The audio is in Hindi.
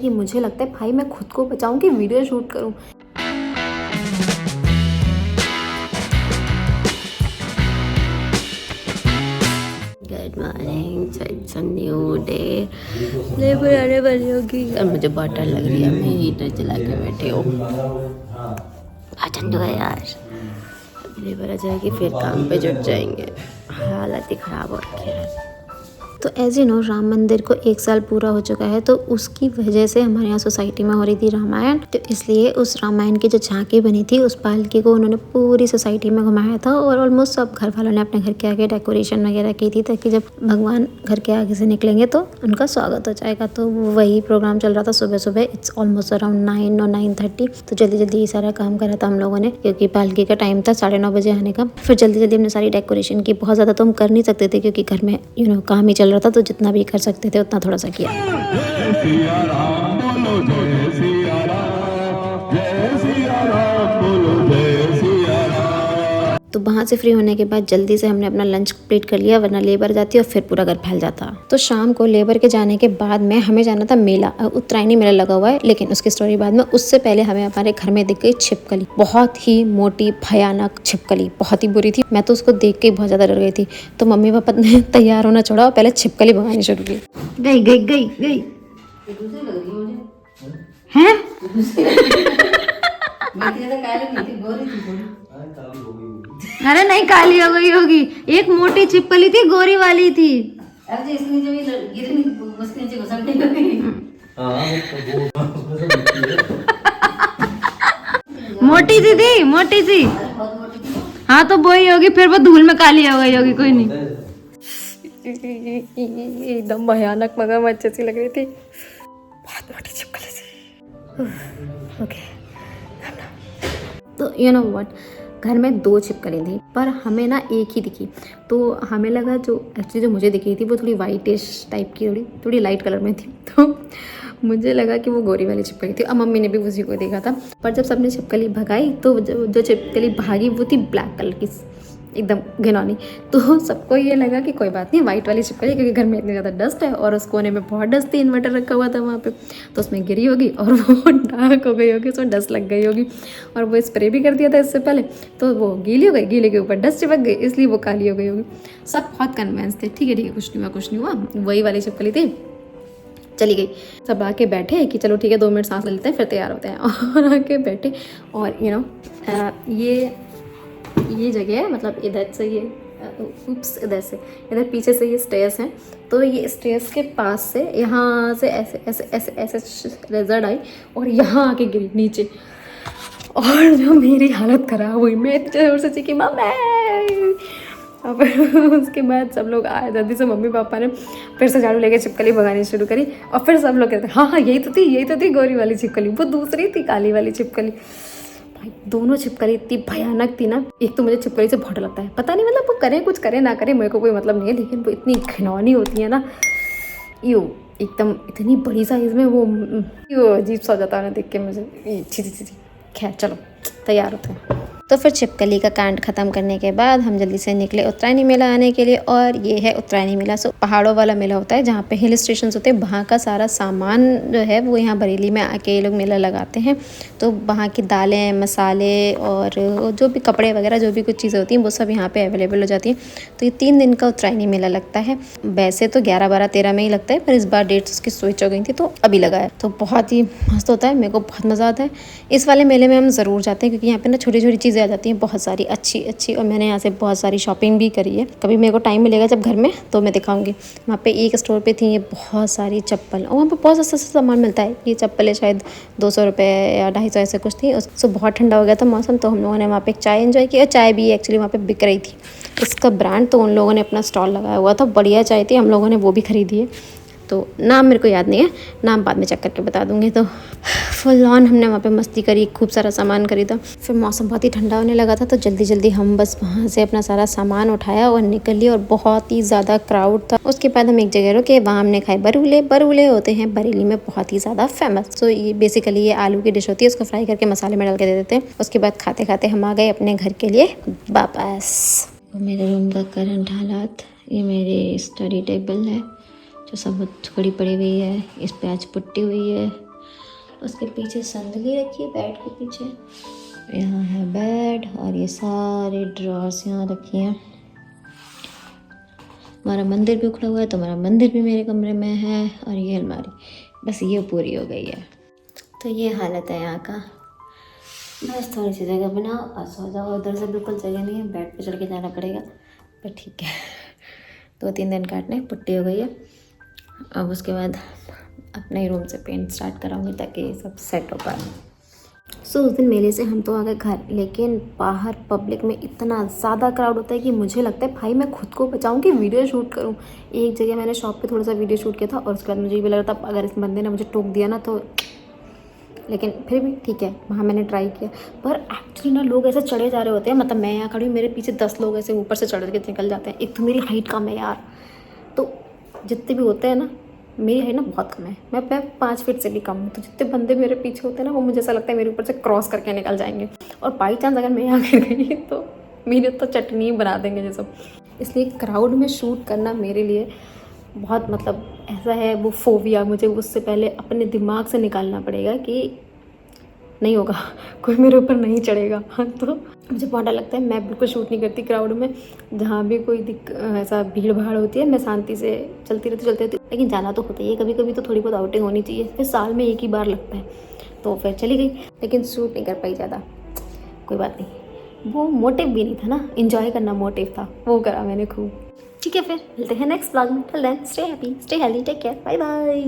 ये मुझे लगता है भाई मैं खुद को बचाऊं कि वीडियो शूट करूं। Good morning, it's a new day. Labour आने वाली होगी और मुझे बहुत डर लग रही है। मैं हीटर चला के बैठी हूँ। ठंड है यार। लेबर आ जाएगी फिर काम पे जुट जाएंगे। हालत ही ख़राब हो रखी है। तो एज यू नो राम मंदिर को 1 साल पूरा हो चुका है, तो उसकी वजह से हमारे यहाँ सोसाइटी में हो रही थी रामायण। तो इसलिए उस रामायण की जो झांकी बनी थी उस पालकी को उन्होंने पूरी सोसाइटी में घुमाया था और ऑलमोस्ट सब घर वालों ने अपने घर के आगे डेकोरेशन वगैरह की थी ताकि जब भगवान घर के आगे से निकलेंगे तो उनका स्वागत हो जाएगा। तो वही प्रोग्राम चल रहा था सुबह सुबह। इट्स ऑलमोस्ट अराउंड 9 और 9:30। तो जल्दी जल्दी ये सारा काम करा था हम लोगों ने क्योंकि पालकी का टाइम था 9:30 बजे आने का। फिर जल्दी जल्दी हमने सारी डेकोरेशन की। बहुत ज़्यादा तो हम कर नहीं सकते थे क्योंकि घर में काम ही चल रहा था, तो जितना भी कर सकते थे उतना थोड़ा सा किया। तो वहाँ से फ्री होने के बाद जल्दी से हमने अपना लंच कंप्लीट कर लिया, वरना लेबर जाती और फिर पूरा घर फैल जाता। तो शाम को लेबर के जाने के बाद में हमें जाना था मेला। उत्तरायणी मेला लगा हुआ है, लेकिन उसकी स्टोरी बाद में। उससे पहले हमें हमारे घर में दिख गई छिपकली। बहुत ही मोटी भयानक छिपकली, बहुत ही बुरी थी। मैं तो उसको देख के बहुत ज्यादा डर गई थी। तो मम्मी पापा ने तैयार होना छोड़ा और पहले छिपकली भगानी शुरू की। गई गई गई गई हैं? अरे नहीं, काली हो गई होगी। एक मोटी छिपकली थी, गोरी वाली थी। मोटी सी थी, मोटी सी। हाँ तो वही होगी, फिर वो धूल में काली हो गई होगी। कोई नहीं, एकदम भयानक मगरमच्छ सी लग रही थी, बहुत मोटी छिपकली सी। ओके, तो यू नो व्हाट, घर में 2 छिपकली थी पर हमें ना एक ही दिखी। तो हमें लगा जो एक्चुअली जो मुझे दिखी थी वो थोड़ी वाइटिश टाइप की, थोड़ी लाइट कलर में थी। तो मुझे लगा कि वो गोरी वाली छिपकली थी। अब मम्मी ने भी उसी को देखा था। पर जब सबने छिपकली भगाई तो जो छिपकली भागी वो थी ब्लैक कलर की, एकदम घिनौनी। तो सबको ये लगा कि कोई बात नहीं, वाइट वाली छिपकली, क्योंकि घर में इतनी ज़्यादा डस्ट है और उस कोने में बहुत डस्ट थी। इन्वर्टर रखा हुआ था वहाँ पे, तो उसमें गिरी होगी और वो डार्क हो गई होगी, उसमें डस्ट लग गई होगी। और वो स्प्रे भी कर दिया था इससे पहले, तो वो गीली हो गई, गीले के ऊपर डस्ट चिपक गई, इसलिए वो काली हो गई होगी। सब बहुत कन्विंस थे, ठीक है कुछ नहीं हुआ, कुछ नहीं हुआ, वही वाली छिपकली थी। चली गई। सब आके बैठे कि चलो ठीक है 2 मिनट सांस ले लेते हैं फिर तैयार होते हैं। और आके बैठे और ये जगह है, मतलब इधर से ये इधर पीछे से ये स्टेयर्स हैं। तो ये स्टेयर्स के पास से यहाँ से ऐसे ऐसे ऐसे ऐसे रिजल्ट आई और यहाँ आके गिरी नीचे। और जो मेरी हालत ख़राब हुई, मैं इतने जोर से चीखी मम्मी। और उसके बाद सब लोग आए जल्दी से। मम्मी पापा ने फिर से झाड़ू लेके छिपकली भगानी शुरू करी और फिर सब लोग कहते हाँ यही तो थी गोरी वाली छिपकली, वो दूसरी थी काली वाली छिपकली। भाई दोनों छिपकली इतनी भयानक थी ना। एक तो मुझे छिपकली से बहुत डर लगता है, पता नहीं मतलब वो करे कुछ करे ना करे, मेरे को कोई मतलब नहीं है, लेकिन वो इतनी घिनौनी होती है ना, यो एकदम इतनी बड़ी साइज में, वो अजीब सा हो जाता है ना देख के मुझे। छी। खैर चलो तैयार होते हैं। तो फिर छिपकली का कांड ख़त्म करने के बाद हम जल्दी से निकले उत्तरायणी मेला आने के लिए। और ये है उत्तरायणी मेला। सो पहाड़ों वाला मेला होता है जहाँ पे हिल स्टेशन होते हैं। वहाँ का सारा सामान जो है वो यहाँ बरेली में आके ये लोग मेला लगाते हैं। तो वहाँ की दालें, मसाले और जो भी कपड़े वगैरह जो भी कुछ चीज़ें होती हैं वो सब यहाँ पे अवेलेबल हो जाती हैं। तो ये 3 दिन का उत्तरायणी मेला लगता है। वैसे तो 11, 12, 13 में ही लगता है, पर इस बार डेट्स उसकी स्विच हो गई थी तो अभी लगा है। तो बहुत ही मस्त होता है, मेरे को बहुत मज़ा आता है। इस वाले मेले में हम ज़रूर जाते हैं क्योंकि यहाँ पे ना छोटी छोटी चीज़ें आ जाती हैं बहुत सारी अच्छी। और मैंने यहाँ से बहुत सारी शॉपिंग भी करी है। कभी मेरे को टाइम मिलेगा जब घर में तो मैं दिखाऊंगी। वहाँ पे एक स्टोर पे थी ये बहुत सारी चप्पल और वहाँ पे बहुत सस्ता सामान मिलता है। ये चप्पलें शायद 200 रुपये या 250 ऐसे कुछ थी। उससे बहुत ठंडा हो गया था मौसम, तो हम लोगों ने वहाँ पे एक चाय एंजॉय की। और चाय भी एक्चुअली वहाँ पे बिक रही थी, इसका ब्रांड, तो उन लोगों ने अपना स्टॉल लगाया हुआ था। बढ़िया चाय थी, हम लोगों ने वो भी खरीदी है। तो नाम मेरे को याद नहीं है, नाम बाद में चेक करके बता दूंगी। तो फुल ऑन हमने वहाँ पे मस्ती करी, खूब सारा सामान खरीदा। फिर मौसम बहुत ही ठंडा होने लगा था तो जल्दी जल्दी हम बस वहाँ से अपना सारा सामान उठाया और निकल लिए। और बहुत ही ज़्यादा क्राउड था। उसके बाद हम एक जगह रुके, वहाँ हमने खाए बरूले। बरूले होते हैं बरेली में बहुत ही ज़्यादा फेमस। तो ये बेसिकली ये आलू की डिश होती है, उसको फ्राई करके मसाले में डाल के दे देते हैं। उसके बाद खाते खाते हम आ गए अपने घर के लिए वापस। मेरे रूम का करंट हालात, ये मेरी स्टडी टेबल है जो सब थोड़ी पड़ी हुई है, इस पे आज पुट्टी हुई है। उसके पीछे संदली रखी है बेड के पीछे। यहाँ है बेड और ये सारे ड्रॉर्स यहाँ रखी हैं। हमारा मंदिर भी उखड़ा हुआ है तो हमारा मंदिर भी मेरे कमरे में है। और ये अलमारी, बस ये पूरी हो गई है। तो ये हालत है यहाँ का। बस थोड़ी सी जगह बनाओ और सो जाओ। उधर से बिल्कुल जगह नहीं है, बेड पे चढ़ के जाना पड़ेगा, पर ठीक है। 2-3 दिन काटने, पुट्टी हो गई है। अब उसके बाद अपने रूम से पेंट स्टार्ट कराऊंगी ताकि ये सब सेट हो पाए। सो उस दिन मेले से हम तो आ गए घर, लेकिन बाहर पब्लिक में इतना ज़्यादा क्राउड होता है कि मुझे लगता है भाई मैं खुद को बचाऊं कि वीडियो शूट करूं। एक जगह मैंने शॉप पे थोड़ा सा वीडियो शूट किया था और उसके बाद मुझे ये भी लग रहा था अगर इस बंदे ने मुझे टोक दिया ना तो, लेकिन फिर भी ठीक है, वहाँ मैंने ट्राई किया। पर एक्चुअली ना लोग ऐसे चढ़े जा रहे होते हैं, मतलब मैं यहाँ खड़ी हूँ, मेरे पीछे 10 लोग ऐसे ऊपर से चढ़ के निकल जाते हैं। एक तो मेरी हाइट कम है यार, तो जितने भी होते हैं ना, मेरी हाइट ना बहुत कम है, मैं 5 फीट से भी कम हूँ। तो जितने बंदे मेरे पीछे होते हैं ना, वो मुझे ऐसा लगता है मेरे ऊपर से क्रॉस करके निकल जाएंगे। और बाई चांस अगर मैं यहाँ गिर गई तो मेरी तो चटनी बना देंगे ये सब। इसलिए क्राउड में शूट करना मेरे लिए बहुत, मतलब ऐसा है वो फोबिया, मुझे उससे पहले अपने दिमाग से निकालना पड़ेगा कि नहीं होगा, कोई मेरे ऊपर नहीं चढ़ेगा। तो मुझे बहुत डर लगता है, मैं बिल्कुल शूट नहीं करती क्राउड में। जहाँ भी कोई ऐसा भीड़ भाड़ होती है मैं शांति से चलती रहती। लेकिन जाना तो होता ही है, कभी कभी तो थोड़ी बहुत आउटिंग होनी चाहिए। फिर साल में एक ही बार लगता है, तो फिर चली गई, लेकिन शूट नहीं कर पाई ज़्यादा। कोई बात नहीं, वो मोटिव भी नहीं था ना, इंजॉय करना मोटिव था, वो करा मैंने खूब। ठीक है, फिर मिलते हैं नेक्स्ट व्लॉग में। Till then stay happy, stay healthy, take care, bye bye.